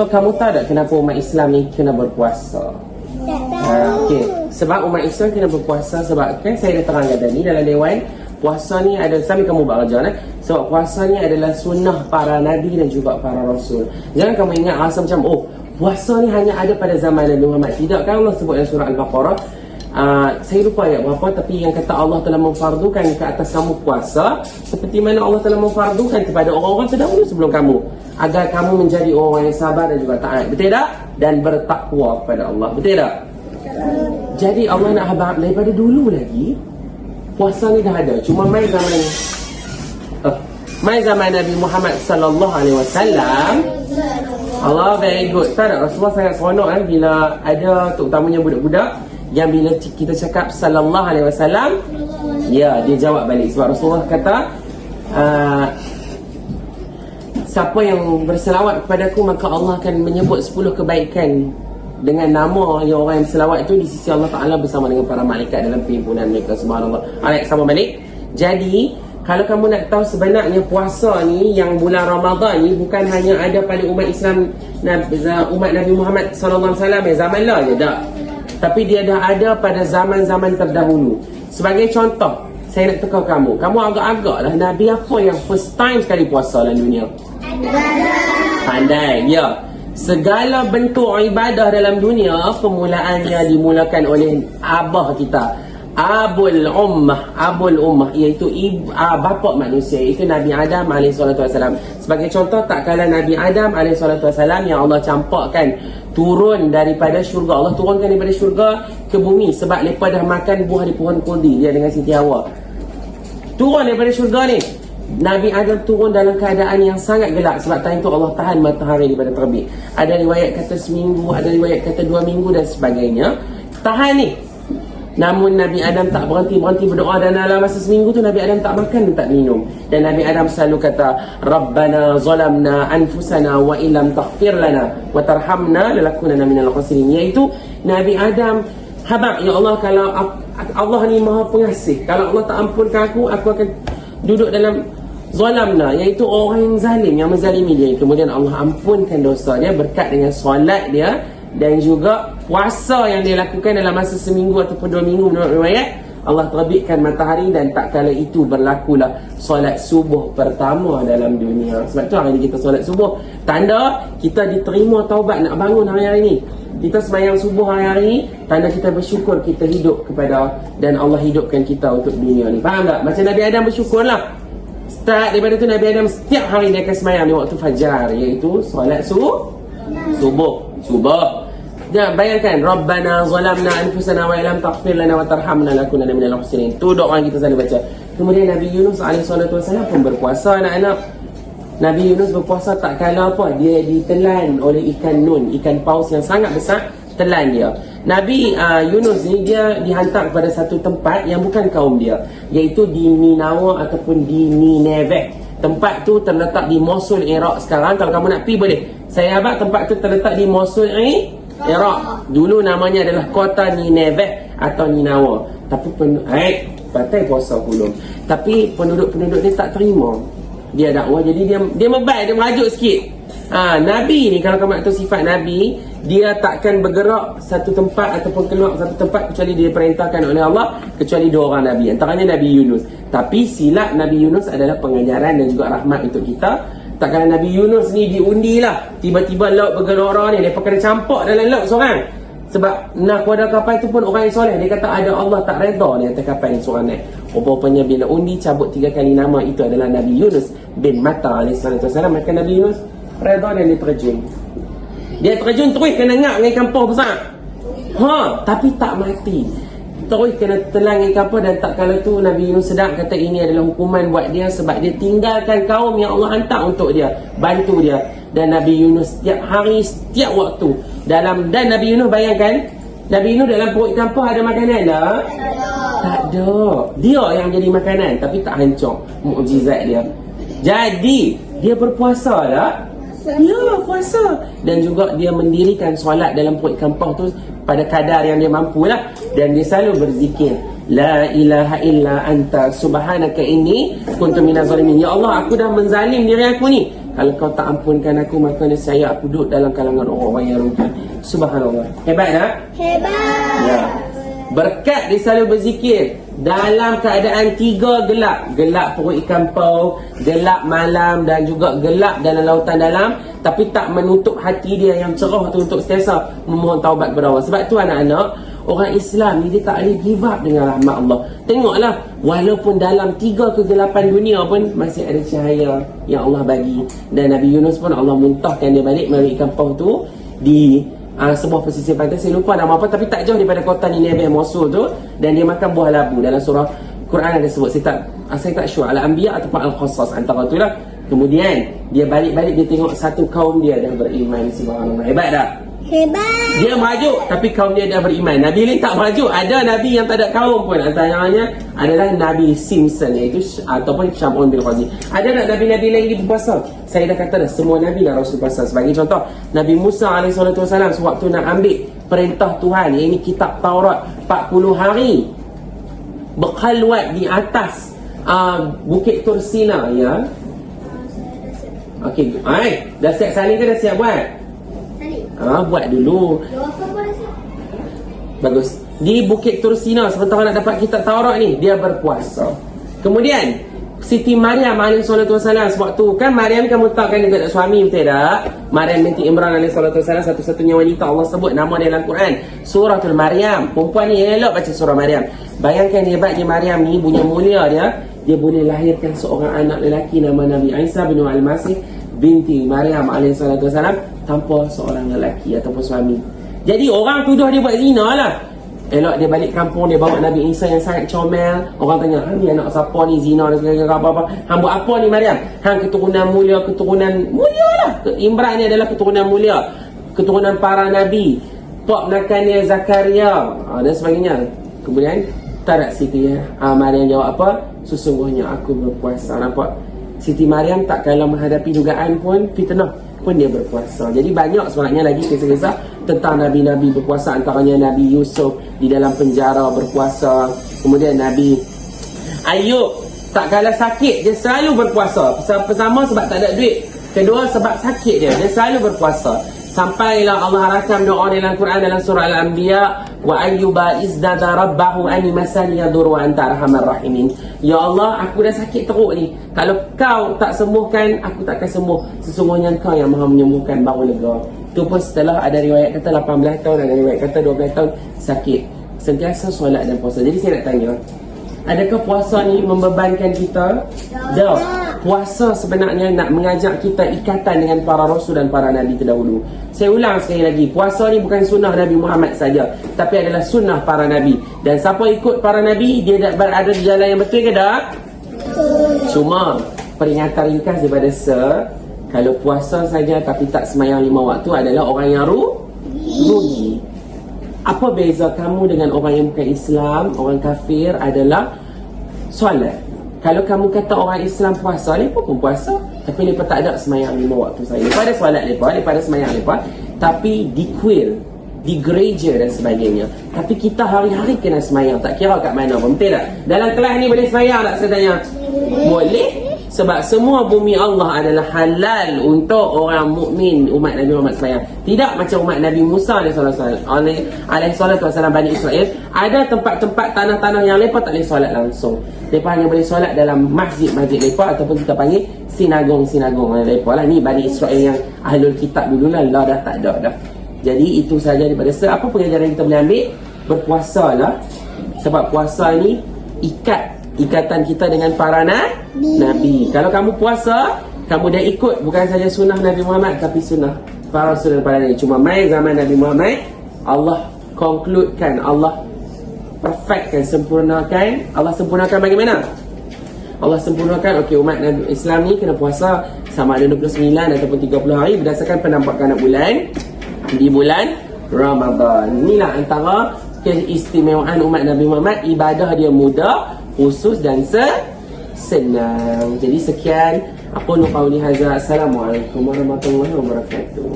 So kamu tahu tak kenapa umat Islam ni kena berpuasa? Okey, sebab umat Islam kena berpuasa sebab kan saya dah terangkan tadi dalam dewan, puasa ni ada sambil kamu buat kerja sebab puasa ni adalah sunnah para nabi dan juga para rasul. Jangan kamu ingat rasa macam puasa ni hanya ada pada zaman Nabi Muhammad. Tidak, kan Allah sebut dalam surah Al-Baqarah, saya lupa ayat berapa, tapi yang kata Allah telah memfardukan ke atas kamu puasa seperti mana Allah telah memfardukan kepada orang-orang terdahulu sebelum kamu, agar kamu menjadi orang yang sabar dan juga taat. Betul tak? Dan bertakwa kepada Allah. Betul tak? Jadi Allah nak habaq daripada dulu lagi puasa ni dah ada. Cuma mai zaman Nabi Muhammad sallallahu alaihi wasallam, Allah very good. Tak ada, Rasulullah sangat seronok bila ada terutamanya budak-budak yang bila kita cakap sallallahu alaihi wasallam, ya, dia jawab balik. Sebab Rasulullah kata, siapa yang berselawat kepadaku maka Allah akan menyebut 10 kebaikan dengan nama yang orang yang selawat itu di sisi Allah Ta'ala bersama dengan para malaikat dalam perhimpunan mereka. Subhanallah. Alright, sama balik. Jadi kalau kamu nak tahu sebenarnya puasa ni yang bulan Ramadan ni bukan hanya ada pada umat Islam, umat Nabi Muhammad sallallahu alaihi wasallam yang zaman lah je tak. Tapi dia dah ada pada zaman-zaman terdahulu. Sebagai contoh, saya nak tukar kamu agak-agak lah Nabi apa yang first time sekali puasa dalam dunia? Pandai, ya. Segala bentuk ibadah dalam dunia permulaannya dimulakan oleh abah kita, Abul Ummah, iaitu bapa manusia, iaitu Nabi Adam AS. Sebagai contoh, tak kala Nabi Adam AS yang Allah campakkan turun daripada syurga, Allah turunkan daripada syurga ke bumi sebab mereka dah makan buah di pohon kurdi, dia dengan Siti Hawa. Turun daripada syurga ni, Nabi Adam turun dalam keadaan yang sangat gelap sebab time tu Allah tahan matahari daripada terbit. Ada riwayat kata seminggu, ada riwayat kata 2 minggu dan sebagainya. Tahan ni. Namun Nabi Adam tak berhenti berdoa, dan dalam masa seminggu tu Nabi Adam tak makan dan tak minum. Dan Nabi Adam selalu kata, Rabbana zalamna anfusana wa illam taghfir lana wa tarhamna lanakunanna minal khasirin. Iaitu Nabi Adam, habaq, ya Allah, kalau Allah ni Maha Pengasih, kalau Allah tak ampunkan aku akan duduk dalam zalamna, iaitu orang yang zalim, yang menzalimi dia. Kemudian Allah ampunkan dosa dia berkat dengan solat dia dan juga puasa yang dia lakukan dalam masa seminggu ataupun 2 minggu menurut riwayat. Allah terbitkan matahari dan tak kala itu berlakulah solat subuh pertama dalam dunia. Sebab tu hari ni kita solat subuh, tanda kita diterima taubat nak bangun hari-hari ni. Kita sembahyang subuh hari-hari ni, tanda kita bersyukur kita hidup kepada, dan Allah hidupkan kita untuk dunia ni. Faham tak? Macam Nabi Adam bersyukurlah. Start daripada tu Nabi Adam setiap hari dia akan sembahyang di waktu fajar, iaitu solat subuh. Dia bayangkan, Rabbana zalamna anfusana wa illam taghfir lana wa tarhamna lanakunanna minal khasirin. Tu doa yang kita selalu baca. Kemudian Nabi Yunus AS pun berpuasa, anak-anak. Nabi Yunus berpuasa tak kala apa, dia ditelan oleh ikan nun, ikan paus yang sangat besar, telan dia. Nabi Yunus ni dia dihantar kepada satu tempat yang bukan kaum dia, iaitu di Ninawa ataupun di Nineveh. Tempat tu terletak di Mosul, Iraq sekarang. Kalau kamu nak pergi boleh. Saya abang, tempat tu terletak di Mosul, Iraq. Dulu namanya adalah kota Nineveh atau Ninawa. Tapi patai puasa belum. Tapi penduduk-penduduk dia tak terima dia dakwah, jadi dia membaik, dia merajuk sikit. Nabi ni, kalau kamu nak tahu sifat Nabi, dia takkan bergerak satu tempat ataupun keluar satu tempat kecuali dia perintahkan oleh Allah, kecuali 2 orang Nabi, antaranya Nabi Yunus. Tapi silap Nabi Yunus adalah pengajaran dan juga rahmat untuk kita. Takkan Nabi Yunus ni diundilah, tiba-tiba laut bergelora ni, dia kena campak dalam laut seorang. Sebab nak kuada kapal tu pun orang yang soleh, dia kata ada Allah tak redha ni atas kapal ni seorang naik. Rupanya bila undi cabut 3 kali nama itu adalah Nabi Yunus bin Matta alaihissalam. Maka Nabi Yunus redha dan dia terjun. Dia terjun terus kena ngak dengan ikan paus besar. Tapi tak mati. Terus kena telan ikan paus, dan tak kala tu Nabi Yunus sedar kata ini adalah hukuman buat dia sebab dia tinggalkan kaum yang Allah hantar untuk dia, bantu dia. Dan Nabi Yunus setiap hari, setiap waktu dan Nabi Yunus, bayangkan Nabi Yunus dalam perut ikan paus ada makanan tak? Tak ada. Dia yang jadi makanan, tapi tak hancur. Mukjizat dia. Jadi dia berpuasa tak? Ya, puasa. Dan juga dia mendirikan solat dalam perut ikan paus tu pada kadar yang dia mampu lah. Dan dia selalu berzikir, La ilaha illa anta subhanaka inni kuntu minaz zalimin. Ya Allah, aku dah menzalim diri aku ni. Kalau kau tak ampunkan aku, maka nescaya aku duduk dalam kalangan orang-orang yang rugi. Subhanallah. Hebat tak? Hebat. Ya. Berkat dia selalu berzikir dalam keadaan 3 gelap. Gelap perut ikan pau, gelap malam dan juga gelap dalam lautan dalam. Tapi tak menutup hati dia yang cerah tu untuk sentiasa memohon taubat kepada Allah. Sebab tu anak-anak, orang Islam ni dia tak boleh give up dengan rahmat Allah. Tengoklah, walaupun dalam 3 kegelapan dunia pun masih ada cahaya yang Allah bagi. Dan Nabi Yunus pun Allah muntahkan dia balik melalui ikan pau tu di sebuah pesisir pantai. Saya lupa nama apa, tapi tak jauh daripada kota Nineveh, Mosul tu. Dan dia makan buah labu. Dalam surah Quran ada sebut. Saya tak sure Al-Anbiya ataupun Al-Qasas, antara tu lah. Kemudian dia balik-balik, dia tengok satu kaum dia dah beriman. Subhanallah. Hebat tak? Hebat. Dia merajuk tapi kaum dia dah beriman. Nabi lain tak merajuk. Ada Nabi yang tak ada kaum pun. Antaranya adalah Nabi Simpson, iaitu ataupun Syam'un bin Qazi. Ada tak Nabi-Nabi lain lagi berpuasa? Saya dah kata dah, semua Nabi dah Rasul puasa. Sebagai contoh, Nabi Musa AS sewaktu nak ambil perintah Tuhan, iaitu kitab Taurat, 40 hari berkhalwat di atas Bukit Tur Sina, ya. Okey, dah siap salin ke dah siap buat? Buat dulu. Bagus. Di Bukit Tur Sina, sementara nak dapat kitab Taurat ni, dia berpuasa. Kemudian Siti Maryam alaihissalam, sewaktu kan Maryam kamu tahu kan dia tak ada suami, betul tak? Maryam binti Imran alaihissalam, satu-satunya wanita Allah sebut nama dia dalam Quran, Suratul Maryam. Perempuan ni elok baca surah Maryam. Bayangkan hebatnya Maryam ni, punya mulia dia boleh lahirkan seorang anak lelaki nama Nabi Isa bin Al-Masih binti Maryam alaihissalam tanpa seorang lelaki ataupun suami. Jadi orang tuduh dia buat zina lah. Elok dia balik kampung, dia bawa Nabi Isa yang sangat comel. Orang tanya, ni anak siapa ni, zina dan segala apa-apa. Hang buat apa ni Maryam? Hang keturunan mulia lah. Imran ni adalah keturunan mulia, keturunan para Nabi. Pak menakannya Zakaria dan sebagainya. Kemudian tak Siti Maryam jawab apa? Sesungguhnya aku berpuasa. Nampak? Siti Maryam tak kalah menghadapi dugaan pun, fitnah pun dia berpuasa. Jadi banyak sebenarnya lagi kisah-kisah tentang Nabi-Nabi berpuasa. Antaranya Nabi Yusuf di dalam penjara berpuasa. Kemudian Nabi Ayub tak kalah sakit, dia selalu berpuasa. Pertama sebab tak ada duit, kedua sebab sakit dia selalu berpuasa. Sampailah Allah rakam doa dalam Quran dalam surah Al-Anbiya, wa ayyuba izdada rabbahu anni masani yadur wa anta arhamar rahimin. Ya Allah, aku dah sakit teruk ni. Kalau kau tak sembuhkan, aku tak akan sembuh. Sesungguhnya kau yang maha menyembuhkan, baru lega. Itu pun setelah ada riwayat kata 18 tahun, ada riwayat kata 12 tahun sakit. Sentiasa solat dan puasa. Jadi saya nak tanya, adakah puasa ni membebankan kita? Tak. Puasa sebenarnya nak mengajak kita ikatan dengan para rasul dan para nabi terdahulu. Saya ulang sekali lagi, puasa ni bukan sunnah Nabi Muhammad saja, tapi adalah sunnah para nabi. Dan siapa ikut para nabi, dia berada di jalan yang betul ke tak? Cuma peringatan ringkas daripada kalau puasa saja tapi tak semayang 5 waktu adalah orang yang rugi. Apa beza kamu dengan orang yang bukan Islam? Orang kafir adalah solat. Kalau kamu kata orang Islam puasa, mereka pun puasa, tapi mereka tak ada semayang 5 waktu saja. Mereka ada solat mereka ada semayang mereka, tapi di kuil, di gereja dan sebagainya. Tapi kita hari-hari kena semayang, tak kira kat mana pun, betul tak? Dalam kelas ni boleh semayang tak saya tanya? Boleh. Sebab semua bumi Allah adalah halal untuk orang mukmin, umat Nabi Muhammad SAW. Tidak macam umat Nabi Musa alaihissalam Bani Israel. Ada tempat-tempat tanah-tanah yang mereka tak boleh solat langsung. Mereka hanya boleh solat dalam masjid-masjid mereka, ataupun kita panggil sinagong-sinagong mereka lah. Ni Bani Israel yang ahlul kitab dulu lah dah tak ada dah. Jadi itu saja daripada apa pengajaran kita boleh ambil? Berpuasa lah. Sebab puasa ni ikatan kita dengan para Nabi. Kalau kamu puasa, kamu dah ikut bukan saja sunnah Nabi Muhammad, tapi sunnah para rasul dan para Nabi. Cuma mai zaman Nabi Muhammad, Allah concludekan, Allah perfectkan, sempurnakan. Allah sempurnakan bagaimana? Allah sempurnakan, okey, umat Nabi Islam ni kena puasa sama ada 29 ataupun 30 hari berdasarkan penampakan bulan di bulan Ramadan. Inilah antara keistimewaan umat Nabi Muhammad. Ibadah dia mudah, khusus dan senang. Jadi sekian, aku qauli hadza. Assalamualaikum warahmatullahi wabarakatuh.